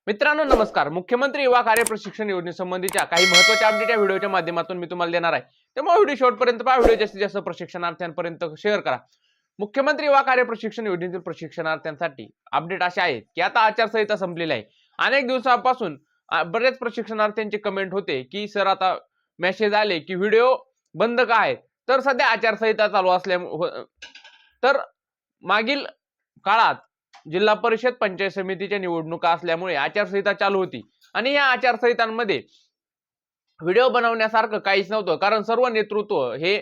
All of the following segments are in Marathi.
मित्रांनो नमस्कार. मुख्यमंत्री युवा कार्य प्रशिक्षण योजनेसंबंधीच्या काही महत्त्वाच्या अपडेट या व्हिडिओच्या माध्यमातून मी तुम्हाला देणार आहे. त्यामुळे व्हिडिओ शेवटपर्यंत पहा. व्हिडिओ जास्तीत जास्त प्रशिक्षणार्थ्यांपर्यंत शेअर करा. मुख्यमंत्री युवा कार्य प्रशिक्षण योजनेतील प्रशिक्षणार्थ्यांसाठी अपडेट असे आहेत की आता आचारसंहिता संपलेली आहे. अनेक दिवसांपासून बरेच प्रशिक्षणार्थ्यांचे कमेंट होते की सर आता मेसेज आले की व्हिडिओ बंद का आहे. तर सध्या आचारसंहिता चालू असल्यामुळे तर मागील काळात जिल्हा परिषद पंचायत समितीच्या निवडणुका असल्यामुळे आचारसंहिता चालू होती आणि या आचारसंहितांमध्ये व्हिडिओ बनवण्यासारखं काहीच नव्हतं, कारण सर्व नेतृत्व हे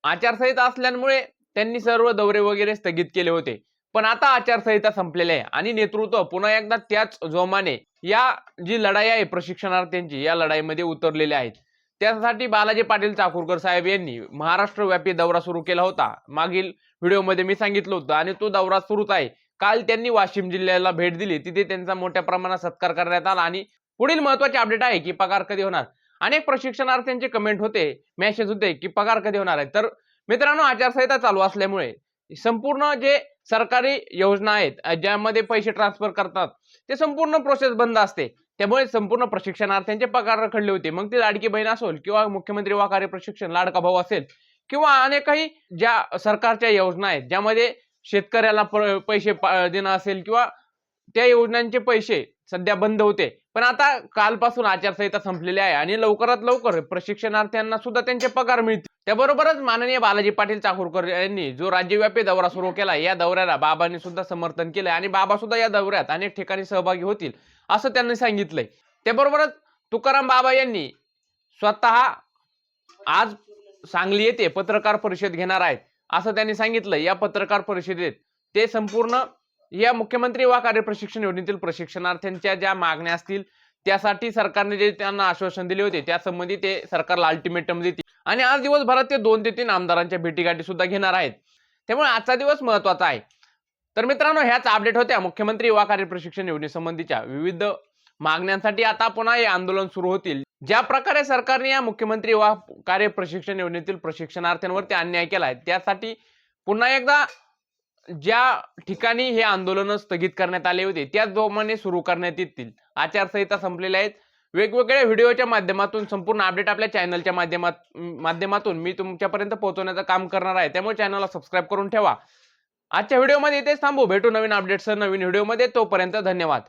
आचारसंहिता असल्यामुळे त्यांनी सर्व दौरे वगैरे स्थगित केले होते. पण आता आचारसंहिता संपलेली आहे आणि नेतृत्व पुन्हा एकदा त्याच जोमाने या जी लढाई आहे प्रशिक्षणार्थ्यांची या लढाईमध्ये उतरलेले आहेत. त्यासाठी बालाजी पाटील चाकूरकर साहेब यांनी महाराष्ट्रव्यापी दौरा सुरू केला होता. मागील व्हिडिओमध्ये मी सांगितलं होतं आणि तो दौरा सुरूच आहे. काल त्यांनी वाशिम जिल्ह्याला भेट दिली. तिथे त्यांचा मोठ्या प्रमाणात सत्कार करण्यात आला आणि पुढील महत्त्वाचे अपडेट आहे की पगार कधी होणार. अनेक प्रशिक्षणार्थ्यांचे कमेंट होते, मेसेज होते की पगार कधी होणार आहे. तर मित्रांनो आचारसंहिता चालू असल्यामुळे संपूर्ण जे सरकारी योजना आहेत ज्यामध्ये पैसे ट्रान्सफर करतात ते संपूर्ण प्रोसेस बंद असते. त्यामुळे संपूर्ण प्रशिक्षणार्थ्यांचे पगार रखडले होते. मग ती लाडकी बहीण असेल किंवा मुख्यमंत्री युवा कार्य प्रशिक्षण लाडका भाऊ असेल किंवा अनेकही ज्या सरकारच्या योजना आहेत ज्यामध्ये शेतकऱ्याला पैसे देणं असेल किंवा त्या योजनांचे पैसे सध्या बंद होते. पण आता कालपासून आचारसंहिता संपलेली आहे आणि लवकरात लवकर प्रशिक्षणार्थ्यांना सुद्धा त्यांचे पगार मिळतील. त्याबरोबरच माननीय बालाजी पाटील चाकूरकर यांनी जो राज्यव्यापी दौरा सुरू केला या दौऱ्याला बाबांनी सुद्धा समर्थन केलं आणि बाबा सुद्धा या दौऱ्यात अनेक ठिकाणी सहभागी होतील असं त्यांनी सांगितलंय. त्याबरोबरच तुकाराम बाबा यांनी स्वतः आज सांगली येथे पत्रकार परिषद घेणार आहेत असं त्यांनी सांगितलं. या पत्रकार परिषदेत ते संपूर्ण या मुख्यमंत्री युवा कार्य प्रशिक्षण योजनेतील प्रशिक्षणार्थ्यांच्या ज्या मागण्या असतील त्यासाठी सरकारने जे त्यांना आश्वासन दिले होते त्यासंबंधी ते सरकारला अल्टिमेटम देतील आणि आज दिवसभरात ते 2 ते 3 आमदारांच्या भेटीगाठी सुद्धा घेणार आहेत. त्यामुळे आजचा दिवस महत्त्वाचा आहे. तर मित्रांनो ह्याच अपडेट होत्या मुख्यमंत्री युवा कार्य प्रशिक्षण योजनेसंबंधीच्या विविध मागण्यांसाठी. आता पुन्हा हे आंदोलन सुरू होतील. ज्या प्रकारे सरकारने या मुख्यमंत्री युवा कार्य प्रशिक्षण योजनेतील प्रशिक्षणार्थ्यांवरती अन्याय केलाय त्यासाठी पुन्हा एकदा ज्या ठिकाणी हे आंदोलन स्थगित करण्यात आले होते त्याच जोमाने सुरू करण्यात येतील. आचारसंहिता संपलेल्या आहेत. वेगवेगळ्या व्हिडिओच्या माध्यमातून संपूर्ण अपडेट आपल्या चॅनलच्या माध्यमातून मी तुमच्यापर्यंत पोहोचवण्याचं काम करणार आहे. त्यामुळे चॅनलला सबस्क्राईब करून ठेवा. आजच्या व्हिडिओमध्ये इथेच थांबू. भेटू नवीन अपडेट्ससह नवीन व्हिडिओमध्ये. तोपर्यंत धन्यवाद.